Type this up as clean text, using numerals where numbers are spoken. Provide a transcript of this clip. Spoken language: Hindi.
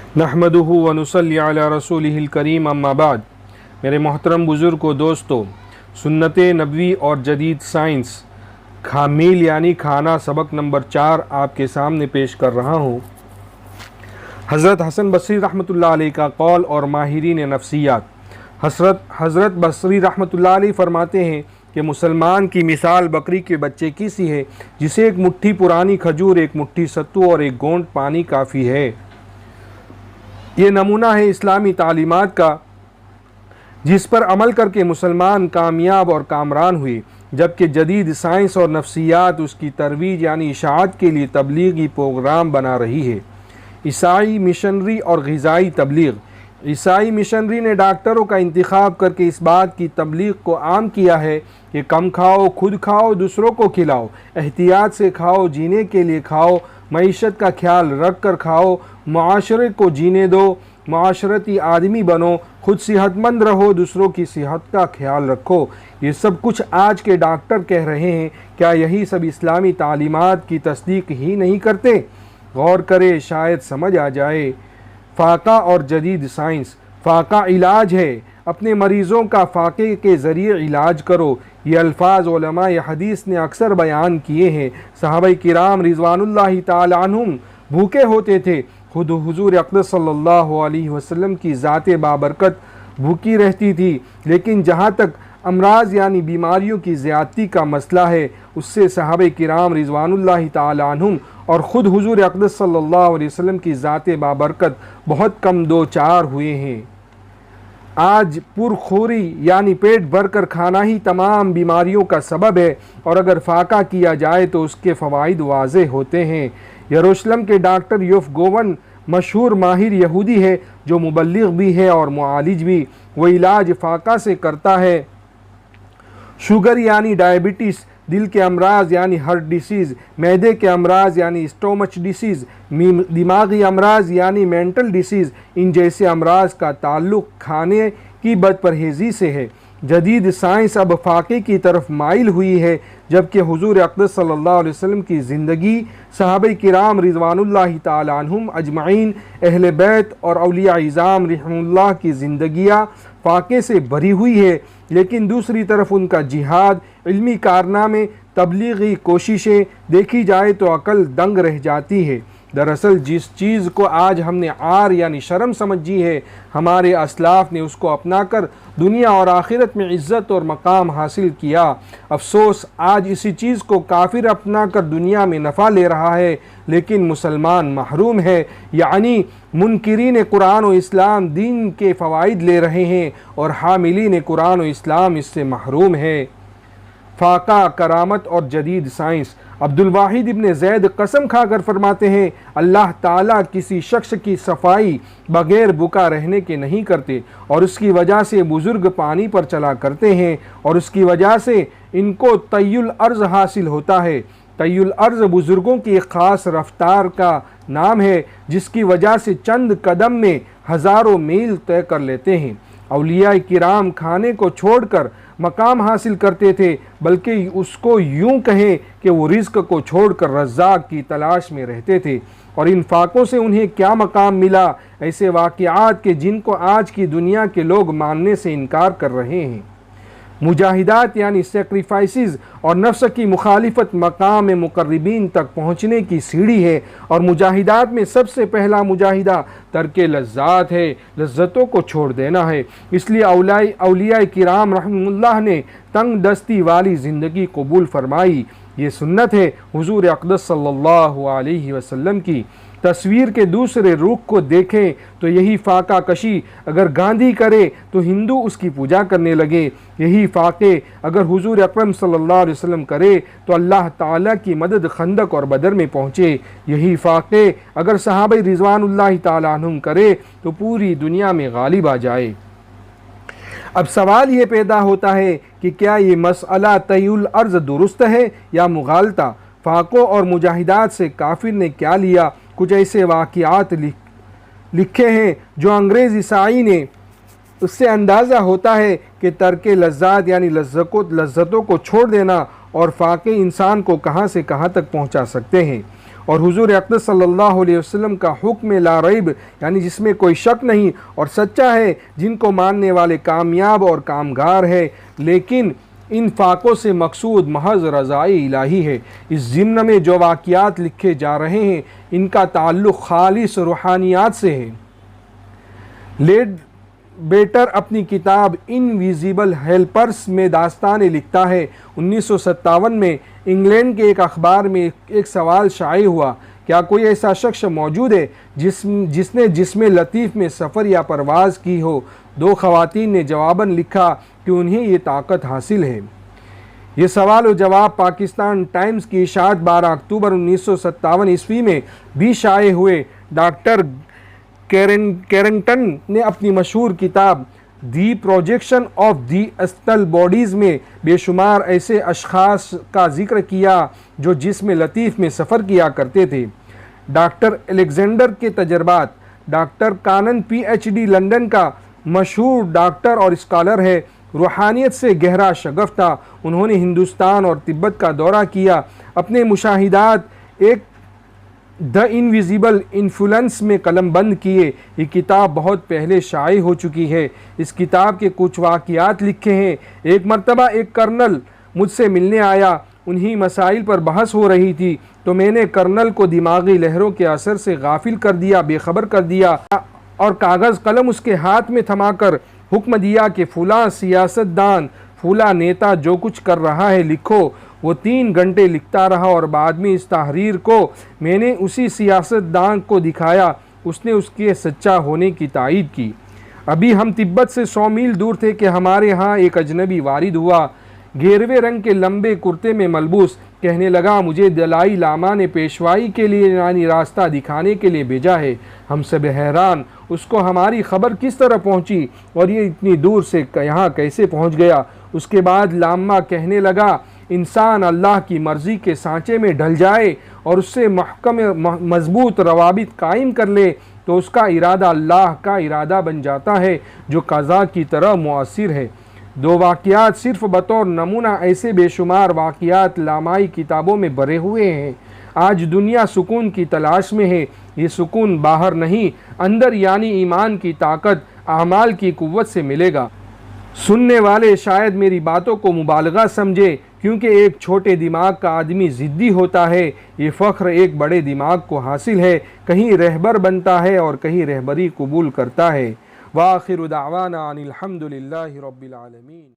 नहमदुहु व नुसल्ली अला रसूलिहिल करीम अम्मा बाद। मेरे मोहतरम बुज़ुर्गों, दोस्तों, सुन्नत नबवी और जदीद साइंस मील यानी खाना सबक नंबर 4 आपके सामने पेश कर रहा हूँ। हज़रत हसन बसरी रहमतुल्लाह अलैह का कौल और माहिरीन नफ्सियात। हज़रत बसरी रहमतुल्लाह अलैह फरमाते हैं कि मुसलमान की मिसाल बकरी के बच्चे की सी है, जिसे एक मुट्ठी पुरानी खजूर, एक मुट्ठी सत्तू और एक गोंद पानी काफ़ी है। ये नमूना है इस्लामी तालीमात का, जिस पर अमल करके मुसलमान कामयाब और कामरान हुए, जबकि जदीद साइंस और नफ्सियात उसकी तरवीज यानी इशाअत के लिए तबलीगी प्रोग्राम बना रही है। ईसाई मिशनरी और ग़िज़ाई तबलीग। ईसाई मिशनरी ने डॉक्टरों का इंतखाब करके इस बात की तबलीग को आम किया है कि कम खाओ, खुद खाओ, दूसरों को खिलाओ, एहतियात से खाओ, जीने के लिए खाओ, मईशत का ख्याल रख कर खाओ, मुआशरे को जीने दो, मुआशरती आदमी बनो, खुद सेहतमंद रहो, दूसरों की सेहत का ख्याल रखो। ये सब कुछ आज के डॉक्टर कह रहे हैं। क्या यही सब इस्लामी तालीमात की तस्दीक ही नहीं करते? गौर करे, शायद समझ आ जाए। फ़ाक़ा और जदीद साइंस। फ़ाक़ा इलाज है, अपने मरीज़ों का फ़ाक़े के ज़रिए इलाज करो। ये अल्फाज उलमाए हदीस ने अक्सर बयान किए हैं। सहाबाए किराम रिज़वानुल्लाहि ताला अन्हुम भूखे होते थे, खुद हुज़ूर अक़दस सल्लल्लाहु अलैहि वसल्लम की ज़ाते बाबरकत भूखी रहती थी। लेकिन जहाँ तक अमराज यानी बीमारियों की ज़्यादती का मसला है, उससे सहाबाए किराम रिज़वानुल्लाहि ताला अन्हुम और ख़ुद हुज़ूर अक़दस सल्लल्लाहु अलैहि वसल्लम की ज़ाते बाबरकत बहुत कम दो चार हुए हैं। आज पुरखोरी यानी पेट भर कर खाना ही तमाम बीमारियों का सबब है, और अगर फ़ाक़ा किया जाए तो उसके फ़वाइद वाज़े होते हैं। यरूशलेम के डॉक्टर योफ गोवन मशहूर माहिर यहूदी है, जो मुबल्लिग़ भी है और मुआलिज भी। वो इलाज फ़ाक़ा से करता है। शुगर यानी डायबिटीज़, दिल के अमराज यानी हार्ट डिसीज़, मैदे के अमराज यानी स्टोमच डिसीज़, दिमागी अमराज यानी मेंटल डिसीज़, इन जैसे अमराज का ताल्लुक़ खाने की बदपरहेज़ी से है। जदीद साइंस अब फ़ाक़े की तरफ माइल हुई है, जबकि हुज़ूर अक़दस सल्लल्लाहु अलैहि वसल्लम की ज़िंदगी, सहाबाए किराम रिज़वानुल्लाहि ताला अन्हुम अजमाइन, अहले बैत और औलिया इज़ाम रहमुल्लाह की ज़िंदगियाँ फ़ाक़े से भरी हुई है। लेकिन दूसरी तरफ उनका जिहाद, इल्मी कारनामे, तबलीगी कोशिशें देखी जाए तो अकल दंग रह जाती है। दरअसल जिस चीज़ को आज हमने आर यानी शर्म समझी है, हमारे असलाफ ने उसको अपनाकर दुनिया और आखिरत में इज़्ज़त और मकाम हासिल किया। अफसोस, आज इसी चीज़ को काफिर अपनाकर दुनिया में नफ़ा ले रहा है, लेकिन मुसलमान महरूम है। यानी मुनकिरीन कुरान और इस्लाम दीन के फ़वाइद ले रहे हैं और हामिलीन कुरान और इस्लाम इससे महरूम है। फ़ाक़ा, करामत और जदीद साइंस। अब्दुल वाहिद इब्न ज़ैद कसम खाकर फरमाते हैं, अल्लाह ताला किसी शख्स की सफाई बग़ैर भूखा रहने के नहीं करते, और उसकी वजह से बुज़ुर्ग पानी पर चला करते हैं, और उसकी वजह से इनको तय्युल अर्ज़ हासिल होता है। तय्युल अर्ज़ बुज़ुर्गों की एक ख़ास रफ्तार का नाम है, जिसकी वजह से चंद कदम में हज़ारों मील तय कर लेते हैं। औलिया किराम खाने को छोड़कर मकाम हासिल करते थे, बल्कि उसको यूं कहें कि वो रिज़्क़ को छोड़कर रज़्ज़ाक़ की तलाश में रहते थे। और इन फ़ाक़ों से उन्हें क्या मकाम मिला, ऐसे वाक़िआत के जिनको आज की दुनिया के लोग मानने से इनकार कर रहे हैं। मुजाहिदात यानी सेक्रीफाइसेस और नफ्स की मुखालिफत मकाम मुक़र्रबीन तक पहुँचने की सीढ़ी है, और मुजाहिदात में सबसे पहला मुजाहिदा तर्के लज़्ज़ात है, लज़्ज़तों को छोड़ देना है। इसलिए औलिया किराम रहमुल्लाह ने तंग दस्ती वाली ज़िंदगी कबूल फरमाई। ये सुन्नत है हुज़ूर अक़दस सल्लल्लाहु अलैहि वसल्लम की। तस्वीर के दूसरे रुख को देखें तो यही फ़ाक़ा कशी अगर गांधी करे तो हिंदू उसकी पूजा करने लगे। यही फ़ाक़े अगर हुज़ूर अकरम सल्लल्लाहु अलैहि वसल्लम करे तो अल्लाह ताला की मदद खंदक और बदर में पहुँचे। यही फ़ाक़े अगर सहाबाए रिज़वानुल्लाहि ताला अन्हुम करे तो पूरी दुनिया में गालिब आ जाए। अब सवाल ये पैदा होता है कि क्या ये मसअला तय्युल अर्ज़ दुरुस्त है या मुग़ालता? फ़ाक़ों और मुजाहिदात से काफिर ने क्या लिया? कुछ ऐसे वाक़िआत लिखे हैं जो अंग्रेज़ ईसाई ने, उससे अंदाज़ा होता है कि तर्के लज़्ज़ात यानी लज़्ज़तों को छोड़ देना और फ़ाक़े इंसान को कहाँ से कहाँ तक पहुँचा सकते हैं। और हुजूर अक़दस सल्लल्लाहु अलैहि वसल्लम का हुक्म ला रैब यानी जिसमें कोई शक नहीं और सच्चा है, जिनको मानने वाले कामयाब और कामगार है। लेकिन इन फाकों से मकसूद महज रज़ाए इलाही है। इस ज़िम्न में जो वाक़ियात लिखे जा रहे हैं इनका ताल्लुक़ खालिस रूहानियात से है। लेड बेटर अपनी किताब इनविजिबल हेल्पर्स में दास्तानें लिखता है। 1957 में इंग्लैंड के एक अखबार में एक सवाल शाये हुआ, क्या कोई ऐसा शख्स मौजूद है जिसने जिस्म लतीफ़ में सफ़र या परवाज़ की हो? 2 ख़वातीन ने जवाबन लिखा कि उन्हें ये ताकत हासिल है। ये सवाल और जवाब पाकिस्तान टाइम्स की इशाअत 12 अक्टूबर 1957 ईस्वी में भी शाये हुए। डॉक्टर कैरिंगटन ने अपनी मशहूर किताब दी प्रोजेक्शन ऑफ दी एस्टल बॉडीज़ में बेशुमार ऐसे अशख़ास का जिक्र किया जो जिस्म लतीफ़ में सफ़र किया करते थे। डॉक्टर अलेक्जेंडर के तजर्बात। डॉक्टर कानन PhD लंदन का मशहूर डॉक्टर और स्कॉलर है, रूहानियत से गहरा शगफ था। उन्होंने हिंदुस्तान और तिब्बत का दौरा किया। अपने मुशाहिदात एक द इनविजिबल इन्फ्लुएंस में कलमबंद किए। ये किताब बहुत पहले शाये हो चुकी है। इस किताब के कुछ वाक़ियात लिखे हैं। एक मरतबा एक कर्नल मुझसे मिलने आया, उन्हीं मसाइल पर बहस हो रही थी, तो मैंने कर्नल को दिमागी लहरों के असर से गाफिल कर दिया, बेखबर कर दिया और कागज़ कलम उसके हाथ में थमाकर हुक्म दिया कि फ़ुला सियासतदान, फ़ुला नेता जो कुछ कर रहा है लिखो। वो 3 घंटे लिखता रहा और बाद में इस तहरीर को मैंने उसी सियासतदान को दिखाया। उसने उसके सच्चा होने की तायीद की। अभी हम तिब्बत से 100 मील दूर थे कि हमारे यहाँ एक अजनबी वारिद हुआ। घेरवे रंग के लंबे कुर्ते में मलबूस। कहने लगा, मुझे दलाई लामा ने पेशवाई के लिए यानी रास्ता दिखाने के लिए भेजा है। हम सब हैरान, उसको हमारी खबर किस तरह पहुंची और ये इतनी दूर से यहाँ कैसे पहुंच गया। उसके बाद लामा कहने लगा, इंसान अल्लाह की मर्ज़ी के सांचे में ढल जाए और उससे महकम मजबूत रवाबित कायम कर ले तो उसका इरादा अल्लाह का इरादा बन जाता है जो क़ज़ा की तरह मुअस्सिर है। 2 वाक़ियात सिर्फ़ बतौर नमूना, ऐसे बेशुमार वाक़ियात लामाई किताबों में भरे हुए हैं। आज दुनिया सुकून की तलाश में है। ये सुकून बाहर नहीं, अंदर यानी ईमान की ताकत, आमाल की कुव्वत से मिलेगा। सुनने वाले शायद मेरी बातों को मुबालगा समझे, क्योंकि एक छोटे दिमाग का आदमी ज़िद्दी होता है। ये फ़ख्र एक बड़े दिमाग को हासिल है, कहीं रहबर बनता है और कहीं रहबरी कबूल करता है। व आखिरु दावाना अनिल हम्दुलिल्लाहि रब्बिल आलमीन।